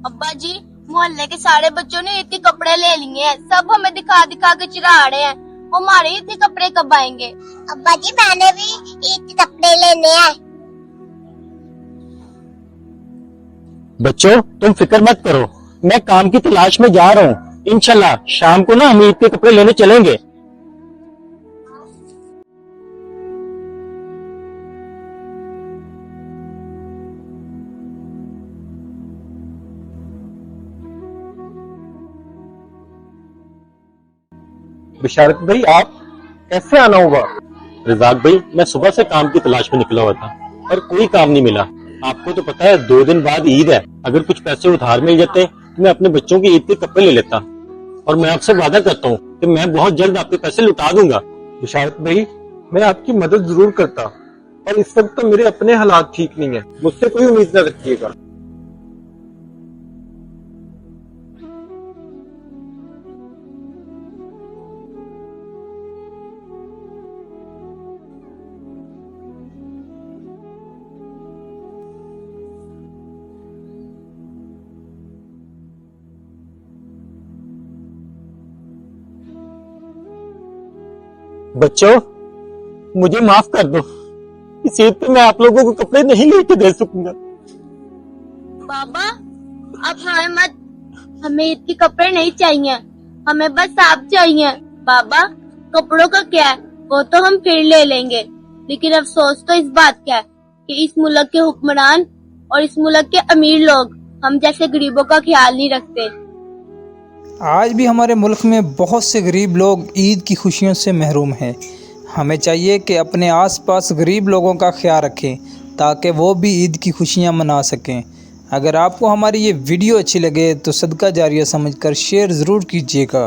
अब्बा जी, मोहल्ले के सारे बच्चों ने ईद के कपड़े ले लिए हैं। सब हमें दिखा दिखा के चिढ़ा रहे हैं। हमारे ईद के कपड़े कब आएंगे? अब्बा जी, मैंने भी ईद के कपड़े लेने हैं। बच्चों, तुम फिक्र मत करो, मैं काम की तलाश में जा रहा हूँ। इंशाल्लाह शाम को ना हम ईद के कपड़े लेने चलेंगे। बिशारत भाई, आप कैसे आना होगा? रजाक भाई, मैं सुबह से काम की तलाश में निकला हुआ था पर कोई काम नहीं मिला। आपको तो पता है 2 दिन बाद ईद है। अगर कुछ पैसे उधार मिल जाते तो मैं अपने बच्चों की ईद के कपड़े ले लेता। और मैं आपसे वादा करता हूँ कि मैं बहुत जल्द आपके पैसे लौटा दूंगा। बिशारत भाई, मैं आपकी मदद जरूर करता, पर इस वक्त तो मेरे अपने हालात ठीक नहीं है। मुझसे कोई उम्मीद न रखिएगा। बच्चों, मुझे माफ कर दो। इस ईद पे मैं आप लोगों को कपड़े नहीं लेके दे सकूंगा। बाबा, अब हमें मत, हमें ईद के कपड़े नहीं चाहिए, हमें बस आप चाहिए। बाबा, कपड़ों का क्या है, वो तो हम फिर ले लेंगे, लेकिन अफसोस तो इस बात का है कि इस मुल्क के हुक्मरान और इस मुल्क के अमीर लोग हम जैसे गरीबों का ख्याल नहीं रखते। आज भी हमारे मुल्क में बहुत से गरीब लोग ईद की खुशियों से महरूम हैं। हमें चाहिए कि अपने आसपास गरीब लोगों का ख्याल रखें ताकि वो भी ईद की खुशियां मना सकें। अगर आपको हमारी ये वीडियो अच्छी लगे तो सदका जारिया समझकर शेयर ज़रूर कीजिएगा।